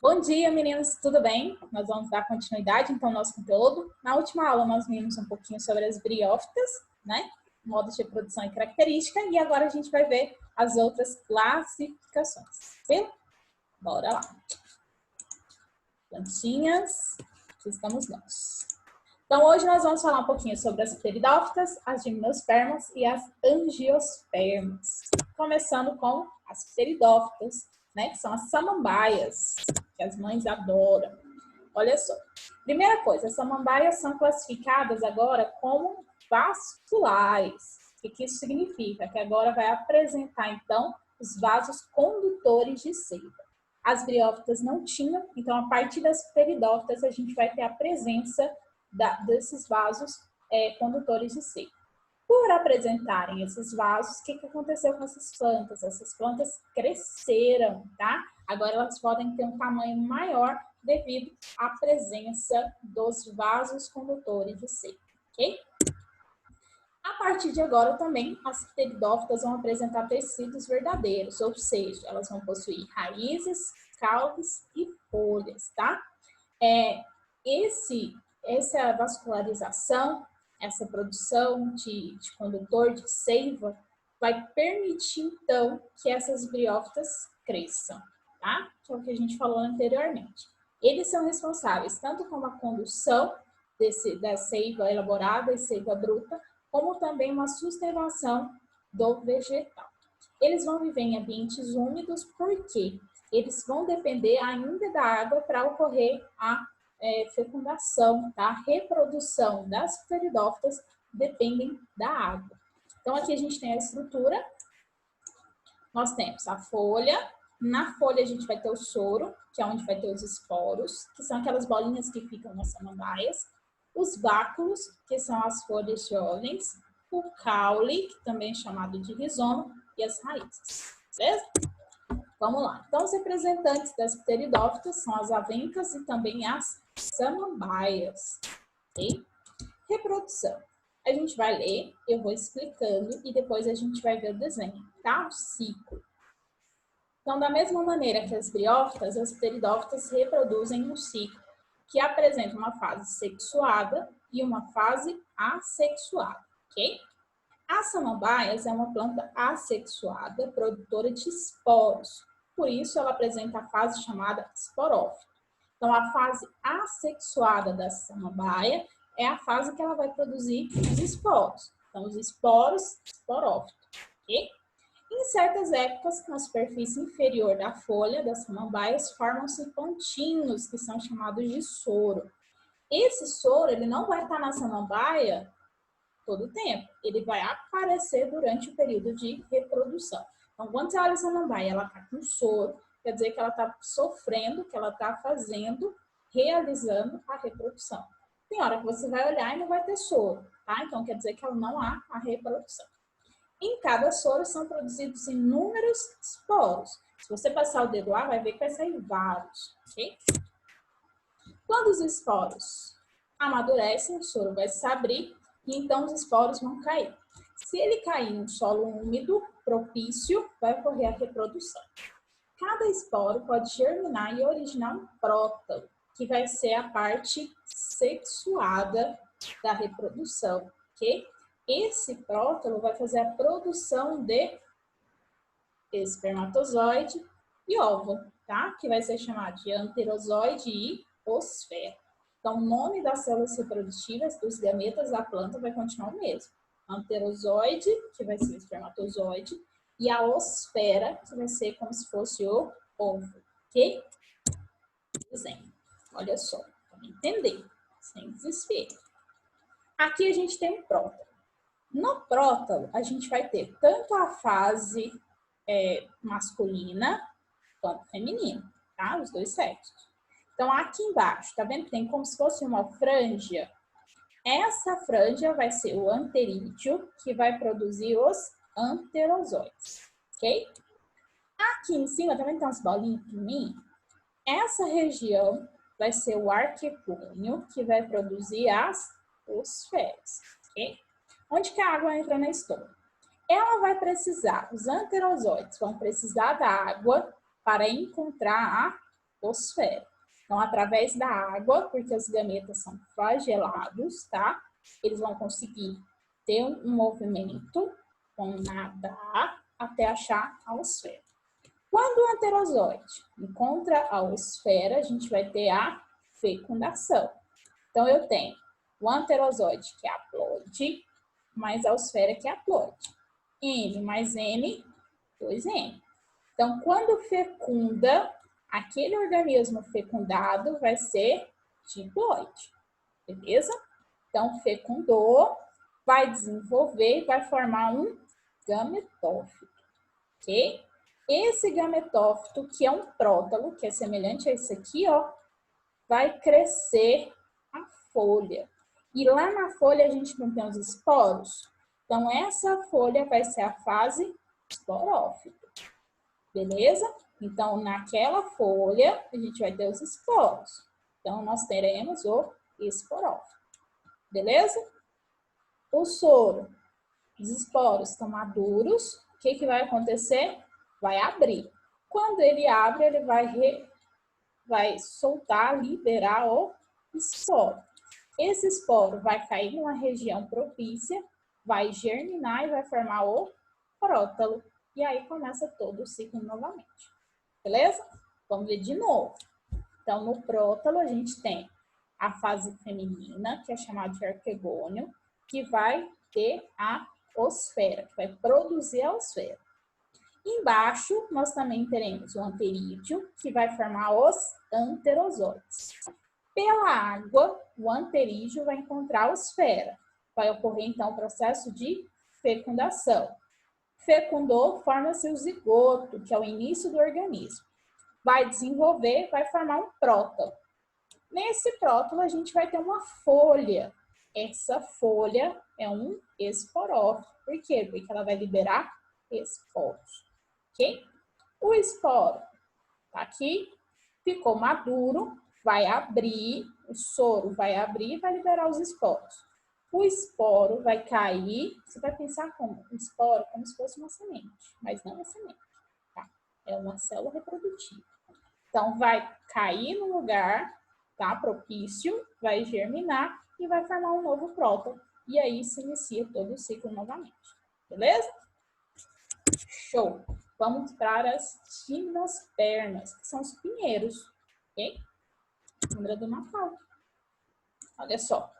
Bom dia, meninos, tudo bem? Nós vamos dar continuidade, então, ao nosso conteúdo. Na última aula, nós vimos um pouquinho sobre as briófitas, né? Modos de reprodução e característica, e agora a gente vai ver as outras classificações. Viu? Bora lá. Plantinhas, aqui estamos nós. Então, hoje nós vamos falar um pouquinho sobre as pteridófitas, as gimnospermas e as angiospermas. Começando com as pteridófitas, né? Que são as samambaias, que as mães adoram. Olha só. Primeira coisa, as samambaias são classificadas agora como vasculares. O que isso significa? Que agora vai apresentar, então, os vasos condutores de seiva. As briófitas não tinham, então, a partir das pteridófitas, a gente vai ter a presença desses vasos condutores de seiva. Por apresentarem esses vasos, o que aconteceu com essas plantas? Essas plantas cresceram, tá? Agora elas podem ter um tamanho maior devido à presença dos vasos condutores de seiva, ok? A partir de agora também, as pteridófitas vão apresentar tecidos verdadeiros, ou seja, elas vão possuir raízes, caules e folhas, tá? Essa vascularização, essa produção de condutor de seiva, vai permitir, então, que essas briófitas cresçam, tá? Que é o que a gente falou anteriormente. Eles são responsáveis tanto com a condução da seiva elaborada e seiva bruta, como também uma sustentação do vegetal. Eles vão viver em ambientes úmidos porque eles vão depender ainda da água para ocorrer a fecundação, tá? A reprodução das pteridófitas dependem da água. Então, aqui a gente tem a estrutura. Nós temos a folha. Na folha a gente vai ter o soro, que é onde vai ter os esporos, que são aquelas bolinhas que ficam nas samambaias. Os báculos, que são as folhas jovens. O caule, que também é chamado de rizoma, e as raízes. Beleza? Vamos lá. Então, os representantes das pteridófitas são as avencas e também as samambaias. Ok? Reprodução. A gente vai ler, eu vou explicando e depois a gente vai ver o desenho, tá? O ciclo. Então, da mesma maneira que as briófitas, as pteridófitas reproduzem um ciclo que apresenta uma fase sexuada e uma fase assexuada, ok? As samambaias é uma planta assexuada, produtora de esporos. Por isso, ela apresenta a fase chamada esporófita. Então, a fase assexuada da samambaia é a fase que ela vai produzir os esporos. Então, os esporos, esporófito, ok? Em certas épocas, na superfície inferior da folha das samambaias, formam-se pontinhos, que são chamados de soro. Esse soro, ele não vai estar na samambaia todo o tempo. Ele vai aparecer durante o período de reprodução. Então, quando você olha a samambaia, ela está com soro, quer dizer que ela está sofrendo, que ela está fazendo, realizando a reprodução. Tem hora que você vai olhar e não vai ter soro, tá? Então, quer dizer que ela não há a reprodução. Em cada soro são produzidos inúmeros esporos. Se você passar o dedo lá, vai ver que vai sair vários, ok? Quando os esporos amadurecem, o soro vai se abrir e então os esporos vão cair. Se ele cair em um solo úmido, propício, vai ocorrer a reprodução. Cada esporo pode germinar e originar um prótalo, que vai ser a parte sexuada da reprodução, ok? Esse prótalo vai fazer a produção de espermatozoide e óvulo, tá? Que vai ser chamado de anterozoide e osfera. Então, o nome das células reprodutivas dos gametas da planta vai continuar o mesmo. Anterozoide, que vai ser o espermatozoide, e a osfera, que vai ser como se fosse o óvulo, ok? Desenho. Olha só, para entender, sem desespero. Aqui a gente tem um prótalo. No prótalo, a gente vai ter tanto a fase masculina quanto feminina, tá? Os dois sexos. Então, aqui embaixo, tá vendo que tem como se fosse uma franja? Essa franja vai ser o anterídeo, que vai produzir os anterozoides, ok? Aqui em cima, tá vendo que tem umas bolinhas pequenininhas? Essa região vai ser o arquepônio, que vai produzir as osferas, ok? Onde que a água entra na história? Ela vai precisar, os anterozoides vão precisar da água para encontrar a osfera. Então, através da água, porque os gametas são flagelados, tá? Eles vão conseguir ter um movimento, vão nadar até achar a osfera. Quando o anterozoide encontra a osfera, a gente vai ter a fecundação. Então, eu tenho o anterozoide, que é haploide, mais a osfera, que é haploide. N mais N, 2N. Então, quando fecunda, aquele organismo fecundado vai ser diploide, beleza? Então, fecundou, vai desenvolver e vai formar um gametófito, ok? Esse gametófito, que é um prótalo, que é semelhante a esse aqui, ó, vai crescer a folha. E lá na folha a gente não tem os esporos? Então, essa folha vai ser a fase esporófita, beleza? Então, naquela folha, a gente vai ter os esporos. Então, nós teremos o esporófito, beleza? O soro, os esporos estão maduros, o que vai acontecer? Vai abrir. Quando ele abre, ele vai soltar, liberar o esporo. Esse esporo vai cair numa região propícia, vai germinar e vai formar o prótalo. E aí começa todo o ciclo novamente. Beleza? Vamos ver de novo. Então, no prótalo, a gente tem a fase feminina, que é chamada de arquegônio, que vai ter a osfera, que vai produzir a osfera. Embaixo, nós também teremos o anterídeo, que vai formar os anterozoides. Pela água, o anterídeo vai encontrar a osfera. Vai ocorrer, então, o processo de fecundação. Fecundou, forma-se o zigoto, que é o início do organismo. Vai desenvolver, vai formar um prótalo. Nesse prótalo, a gente vai ter uma folha. Essa folha é um esporófito. Por quê? Porque ela vai liberar esporos. Ok? O esporo tá aqui, ficou maduro, vai abrir, o soro vai abrir e vai liberar os esporos. O esporo vai cair, você vai pensar como? O esporo como se fosse uma semente, mas não é semente, tá? É uma célula reprodutiva. Então, vai cair no lugar, tá? Propício, vai germinar e vai formar um novo prótalo. E aí se inicia todo o ciclo novamente. Beleza? Show! Vamos para as gimnospermas, que são os pinheiros, ok? Lembra do Natal. Olha só.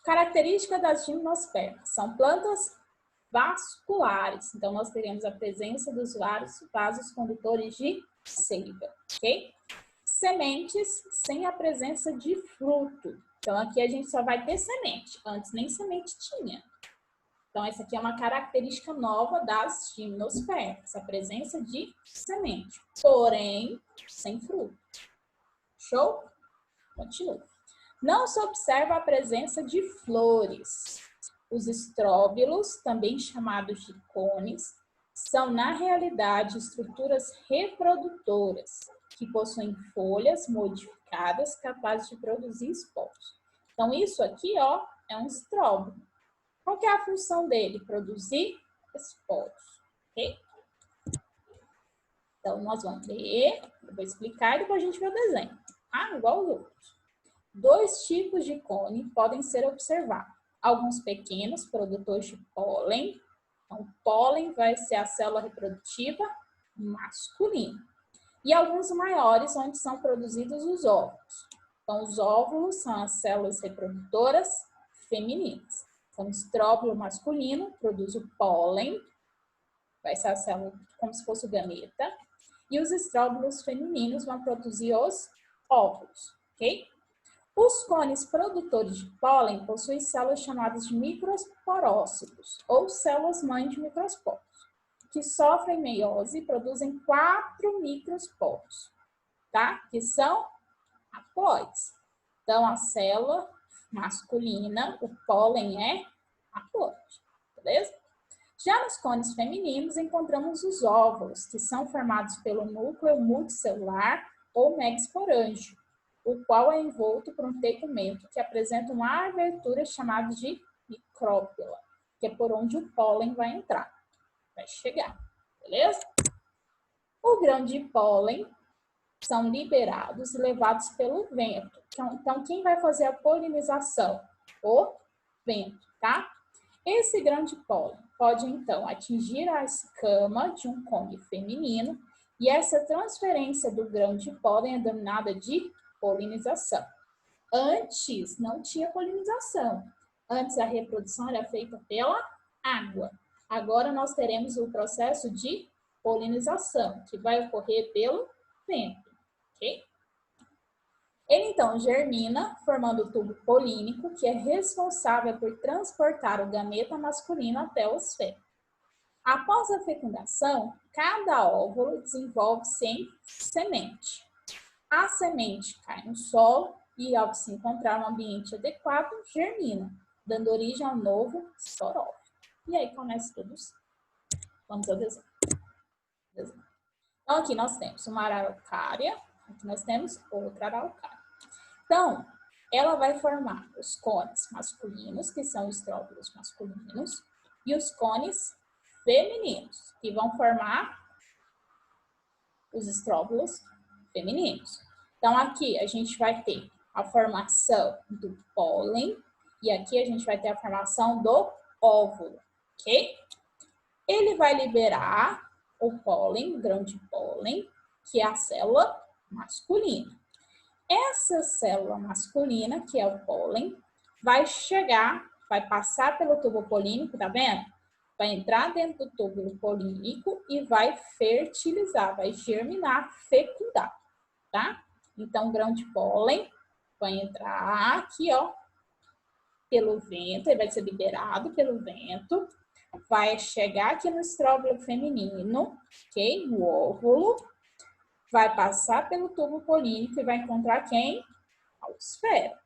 Característica das gimnospermas. São plantas vasculares. Então, nós teremos a presença dos vários vasos condutores de seiva, ok? Sementes sem a presença de fruto. Então, aqui a gente só vai ter semente. Antes nem semente tinha. Então, essa aqui é uma característica nova das gimnospermas, a presença de semente, porém, sem fruto. Show? Continua. Não se observa a presença de flores. Os estróbilos, também chamados de cones, são, na realidade, estruturas reprodutoras, que possuem folhas modificadas capazes de produzir esporos. Então, isso aqui, ó, é um estróbilo. Qual que é a função dele? Produzir esporos, ok? Então, nós vamos ler, eu vou explicar e depois a gente vê o desenho. Ah, igual os outros. 2 tipos de cone podem ser observados. Alguns pequenos, produtores de pólen. Então, pólen vai ser a célula reprodutiva masculina. E alguns maiores, onde são produzidos os óvulos. Então, os óvulos são as células reprodutoras femininas. Então, o estróbilo masculino produz o pólen, vai ser a célula como se fosse o gameta, e os estróbilos femininos vão produzir os óvulos, ok? Os cones produtores de pólen possuem células chamadas de microsporócitos, ou células-mãe de microsporos, que sofrem meiose e produzem 4 microsporos, tá? Que são haploides. Então, a célula masculina, o pólen é haploide, beleza? Já nos cones femininos, encontramos os óvulos, que são formados pelo núcleo multicelular ou megasporângico, o qual é envolto por um tegumento que apresenta uma abertura chamada de micrópila, que é por onde o pólen vai entrar, vai chegar, beleza? O grão de pólen são liberados e levados pelo vento. Então, quem vai fazer a polinização? O vento, tá? Esse grão de pólen pode, então, atingir a escama de um cone feminino e essa transferência do grão de pólen é denominada de polinização. Antes, não tinha polinização. Antes, a reprodução era feita pela água. Agora, nós teremos o processo de polinização, que vai ocorrer pelo vento, ok? Ele, então, germina, formando o tubo polínico, que é responsável por transportar o gameta masculino até o esfera. Após a fecundação, cada óvulo desenvolve-se em semente. A semente cai no solo e, ao se encontrar um ambiente adequado, germina, dando origem ao novo esporófito. E aí começa tudo isso. Vamos ao desenho. Então, aqui nós temos uma araucária, aqui nós temos outra araucária. Então, ela vai formar os cones masculinos, que são os estróbilos masculinos, e os cones femininos, que vão formar os estróbilos femininos. Então, aqui a gente vai ter a formação do pólen e aqui a gente vai ter a formação do óvulo, ok? Ele vai liberar o pólen, o grão de pólen, que é a célula masculina. Essa célula masculina, que é o pólen, vai passar pelo tubo polínico, tá vendo? Vai entrar dentro do tubo polínico e vai fertilizar, vai germinar, fecundar, tá? Então, o grão de pólen vai entrar aqui, ó, pelo vento, ele vai ser liberado pelo vento, vai chegar aqui no estróbilo feminino, ok? No óvulo, vai passar pelo tubo polínico e vai encontrar quem? A osfera,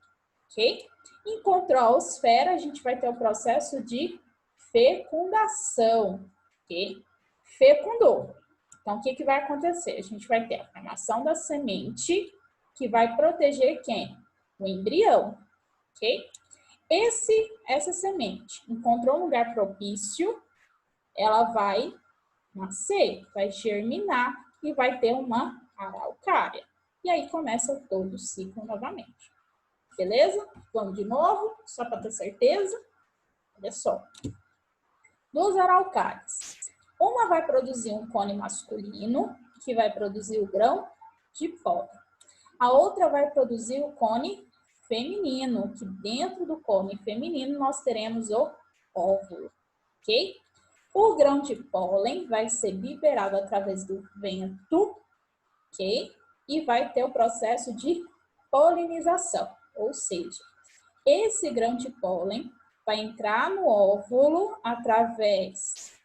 ok? Encontrou a osfera, a gente vai ter o processo de fecundação, ok? Fecundou. Então, o que vai acontecer? A gente vai ter a formação da semente, que vai proteger quem? O embrião, ok? Essa semente encontrou um lugar propício, ela vai nascer, vai germinar e vai ter uma araucária. E aí começa todo o ciclo novamente. Beleza? Vamos de novo, só para ter certeza. Olha só. Duas araucárias. Uma vai produzir um cone masculino, que vai produzir o grão de pólen. A outra vai produzir o cone feminino, que dentro do cone feminino nós teremos o óvulo, ok? O grão de pólen vai ser liberado através do vento, ok? E vai ter o processo de polinização, ou seja, esse grão de pólen vai entrar no óvulo através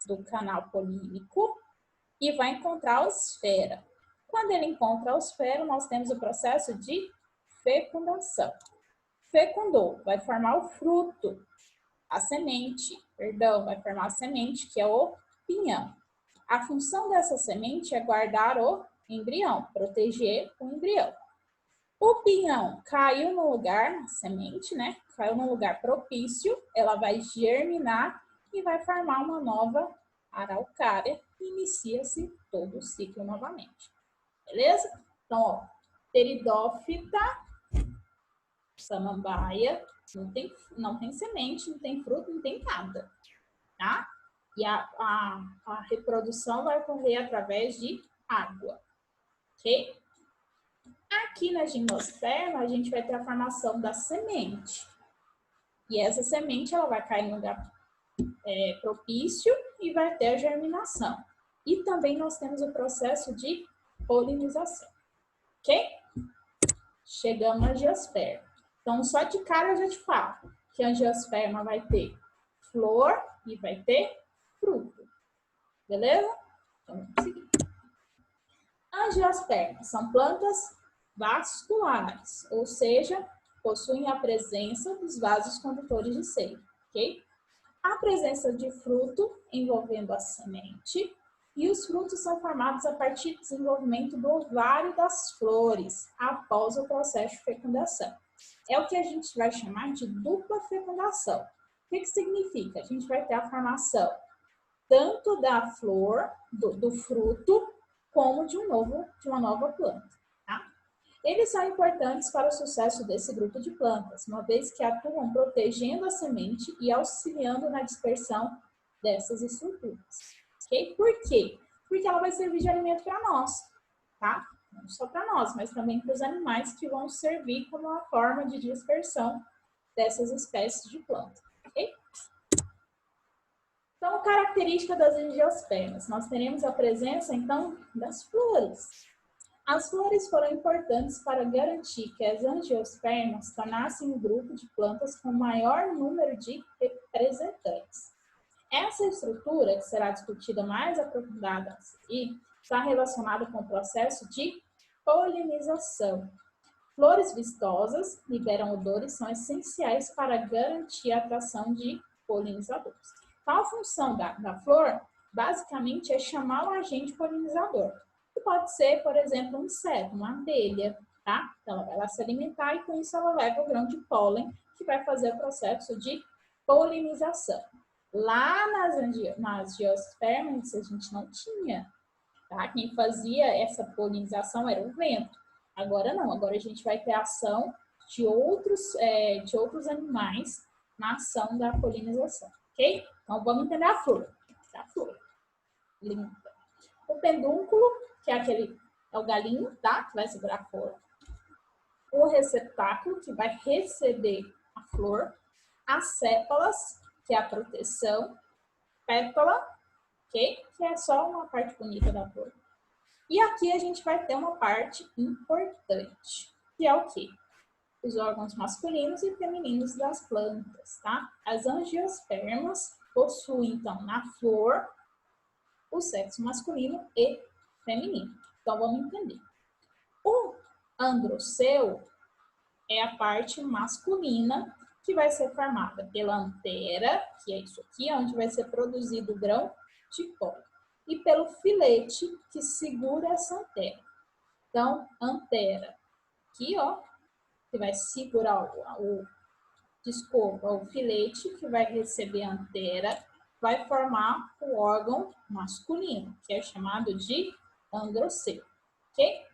do canal polínico e vai encontrar a osfera. Quando ele encontra a osfera, nós temos o processo de fecundação. Fecundou, vai formar o fruto, vai formar a semente, que é o pinhão. A função dessa semente é guardar o embrião, proteger o embrião. O pinhão caiu no lugar, a semente, né? Caiu no lugar propício, ela vai germinar e vai formar uma nova araucária e inicia-se todo o ciclo novamente. Beleza? Então, ó, pteridófita, samambaia, não tem semente, não tem fruto, não tem nada, tá? E a reprodução vai ocorrer através de água, ok? Aqui na gimnosperma, a gente vai ter a formação da semente. E essa semente, ela vai cair em um lugar propício e vai ter a germinação. E também nós temos o processo de polinização, ok? Chegamos na angiosperma. Então, só de cara eu já te falo que a angiosperma vai ter flor e vai ter fruto. Beleza? Então, vamos seguir. Angiospermas são plantas vasculares, ou seja, possuem a presença dos vasos condutores de seiva, ok? A presença de fruto envolvendo a semente e os frutos são formados a partir do desenvolvimento do ovário das flores após o processo de fecundação. É o que a gente vai chamar de dupla fecundação. O que significa? A gente vai ter a formação tanto da flor, do fruto, como de uma nova planta. Tá? Eles são importantes para o sucesso desse grupo de plantas, uma vez que atuam protegendo a semente e auxiliando na dispersão dessas estruturas. Okay? Por quê? Porque ela vai servir de alimento para nós, tá? Não só para nós, mas também para os animais que vão servir como uma forma de dispersão dessas espécies de planta. Okay? Então, característica das angiospermas. Nós teremos a presença, então, das flores. As flores foram importantes para garantir que as angiospermas tornassem um grupo de plantas com maior número de representantes. Essa estrutura, que será discutida mais aprofundada e está relacionada com o processo de polinização. Flores vistosas liberam odores, são essenciais para garantir a atração de polinizadores. Então, a função da flor, basicamente, é chamar o agente polinizador. Que pode ser, por exemplo, um inseto, uma abelha, tá? Então, ela vai se alimentar e com isso ela leva o grão de pólen, que vai fazer o processo de polinização. Lá nas geospermas, a gente não tinha, tá? Quem fazia essa polinização era o vento. Agora não, agora a gente vai ter a ação de outros animais na ação da polinização, ok? Então, vamos entender a flor. A flor. Linda. O pedúnculo, que é o galinho, tá? Que vai segurar a flor. O receptáculo, que vai receber a flor. As sépalas, que é a proteção. Pétala, ok? Que é só uma parte bonita da flor. E aqui a gente vai ter uma parte importante, que é o quê? Os órgãos masculinos e femininos das plantas, tá? As angiospermas possuem, então, na flor, o sexo masculino e feminino. Então, vamos entender. O androceu é a parte masculina que vai ser formada pela antera, que é isso aqui, onde vai ser produzido o grão de pólen, e pelo filete que segura essa antera. Então, antera aqui, ó, que vai segurar o filete que vai receber a antera, vai formar o órgão masculino, que é chamado de androceu, ok?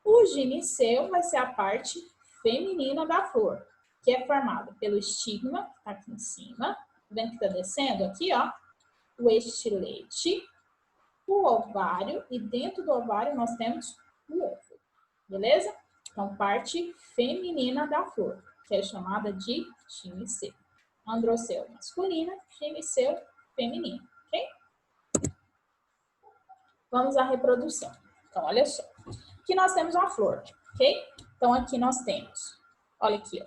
O gineceu vai ser a parte feminina da flor, que é formada pelo estigma, que está aqui em cima, vendo que está descendo aqui, ó, o estilete, o ovário, e dentro do ovário nós temos o óvulo, beleza? Então, parte feminina da flor, que é chamada de gineceu. Androceu masculina, gineceu feminino, ok? Vamos à reprodução. Então, olha só. Aqui nós temos uma flor, ok? Então, aqui nós temos, olha aqui, ó,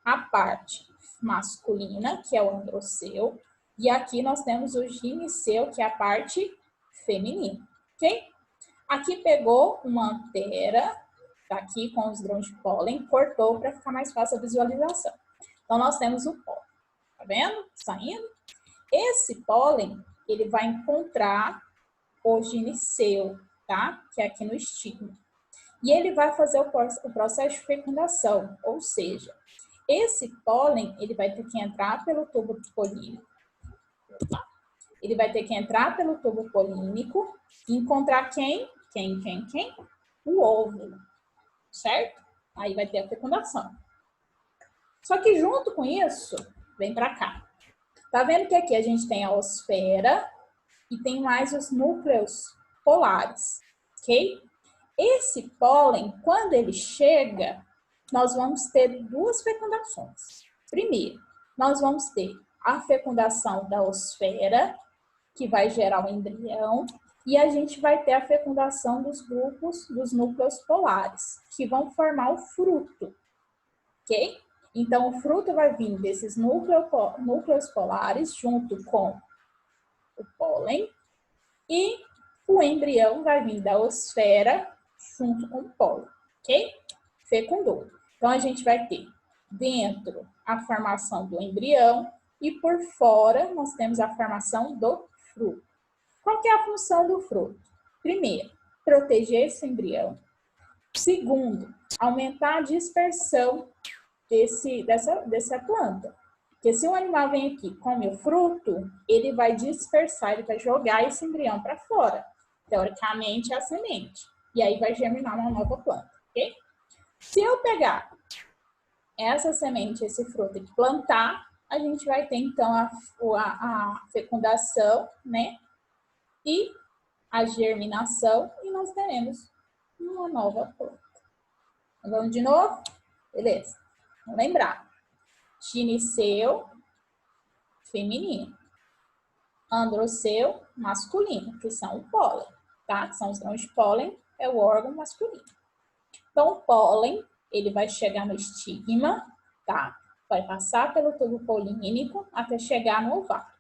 a parte masculina, que é o androceu, e aqui nós temos o gineceu, que é a parte feminina, ok? Aqui pegou uma antera, tá aqui com os grãos de pólen, cortou para ficar mais fácil a visualização. Então, nós temos o pólen, tá vendo? Saindo. Esse pólen, ele vai encontrar o gineceu, tá? Que é aqui no estigma. E ele vai fazer o processo de fecundação, ou seja, esse pólen, ele vai ter que entrar pelo tubo polínico. Ele vai ter que entrar pelo tubo polínico e encontrar quem? O óvulo, certo? Aí vai ter a fecundação. Só que junto com isso, vem para cá. Tá vendo que aqui a gente tem a osfera e tem mais os núcleos polares, ok? Esse pólen, quando ele chega, nós vamos ter duas fecundações. Primeiro, nós vamos ter a fecundação da osfera, que vai gerar o embrião, e a gente vai ter a fecundação dos núcleos polares, que vão formar o fruto, ok? Então, o fruto vai vir desses núcleos polares junto com o pólen, e o embrião vai vir da osfera junto com o pólen, ok? Fecundou. Então, a gente vai ter dentro a formação do embrião e por fora nós temos a formação do fruto. Qual que é a função do fruto? Primeiro, proteger esse embrião. Segundo, aumentar a dispersão dessa planta. Porque se um animal vem aqui e come o fruto, ele vai dispersar, ele vai jogar esse embrião para fora. teoricamente, é a semente. E aí vai germinar uma nova planta, ok? Se eu pegar essa semente, esse fruto e plantar, a gente vai ter, então, a fecundação, né? E a germinação, e nós teremos uma nova planta. Vamos de novo? Beleza. Vamos lembrar. Gineceu, feminino. Androceu, masculino, que são o pólen, tá? Que são os grãos de pólen, é o órgão masculino. Então, o pólen, ele vai chegar no estigma, tá? Vai passar pelo tubo polínico até chegar no ovário.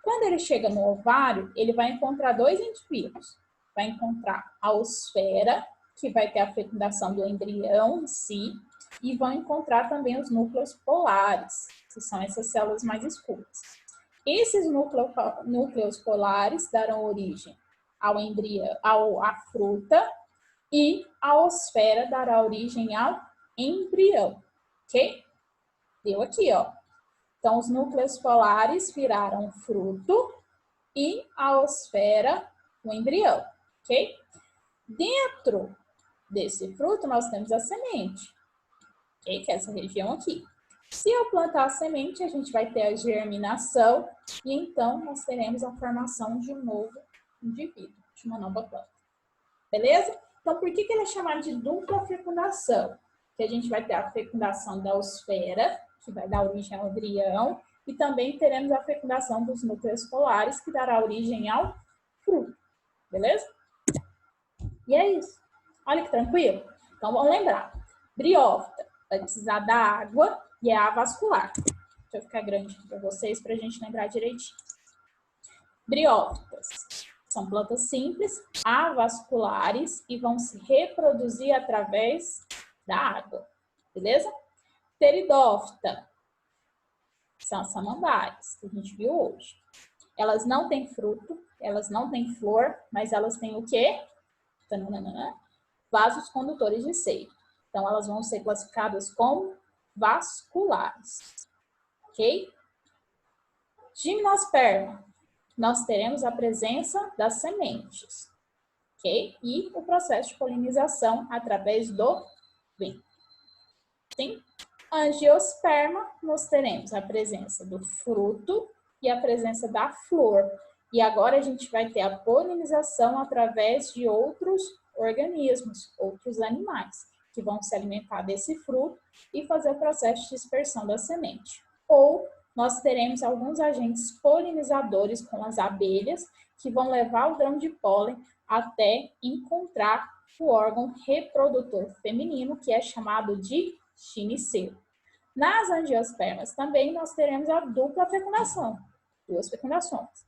Quando ele chega no ovário, ele vai encontrar dois indivíduos. Vai encontrar a osfera, que vai ter a fecundação do embrião em si, e vão encontrar também os núcleos polares, que são essas células mais escuras. Esses núcleos polares darão origem ao embrião, à fruta, e a osfera dará origem ao embrião, ok? Deu aqui, ó. Então, os núcleos polares viraram fruto e a osfera o embrião, ok? Dentro desse fruto, nós temos a semente, ok? Que é essa região aqui. Se eu plantar a semente, a gente vai ter a germinação e então nós teremos a formação de um novo indivíduo, de uma nova planta. Beleza? Então, por que ele é chamado de dupla fecundação? Que a gente vai ter a fecundação da osfera, que vai dar origem ao embrião, e também teremos a fecundação dos núcleos polares, que dará origem ao fruto. Beleza? E é isso. Olha que tranquilo. Então, vamos lembrar. Briófita vai precisar da água e é avascular. Deixa eu ficar grande aqui para vocês, para a gente lembrar direitinho. Briófitas são plantas simples, avasculares e vão se reproduzir através da água. Beleza? Pteridófita são as samambaias, que a gente viu hoje. Elas não têm fruto, elas não têm flor, mas elas têm o quê? Vasos condutores de seio. Então, elas vão ser classificadas como vasculares. Ok? Gimnosperma. Nós teremos a presença das sementes. Ok? E o processo de polinização através do vento. Sim? Angiosperma, nós teremos a presença do fruto e a presença da flor. E agora a gente vai ter a polinização através de outros organismos, outros animais, que vão se alimentar desse fruto e fazer o processo de dispersão da semente. Ou nós teremos alguns agentes polinizadores, como as abelhas, que vão levar o grão de pólen até encontrar o órgão reprodutor feminino, que é chamado de gineceu. Nas angiospermas também nós teremos a dupla fecundação, duas fecundações.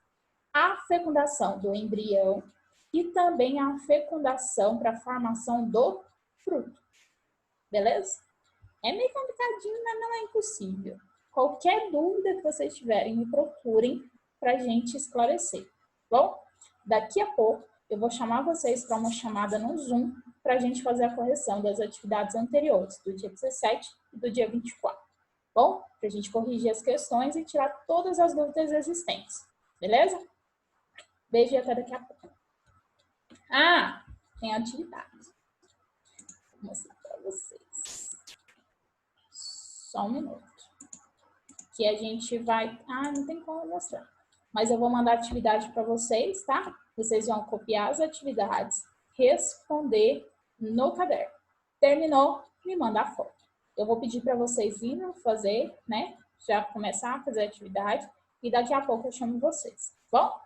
A fecundação do embrião e também a fecundação para a formação do fruto. Beleza? É meio complicadinho, mas não é impossível. Qualquer dúvida que vocês tiverem, me procurem para a gente esclarecer. Bom, daqui a pouco eu vou chamar vocês para uma chamada no Zoom para a gente fazer a correção das atividades anteriores, do dia 17 e do dia 24. Bom? Para a gente corrigir as questões e tirar todas as dúvidas existentes. Beleza? Beijo e até daqui a pouco. Ah, tem atividade. Vou mostrar para vocês. Só um minuto. Que a gente vai... Ah, não tem como mostrar. Mas eu vou mandar atividade para vocês, tá? Vocês vão copiar as atividades, responder no caderno. Terminou, me manda a foto. Eu vou pedir para vocês irem fazer, né? Já começar a fazer a atividade. E daqui a pouco eu chamo vocês, tá bom?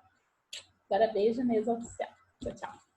Agora beijo, mesa oficial. Tchau, tchau.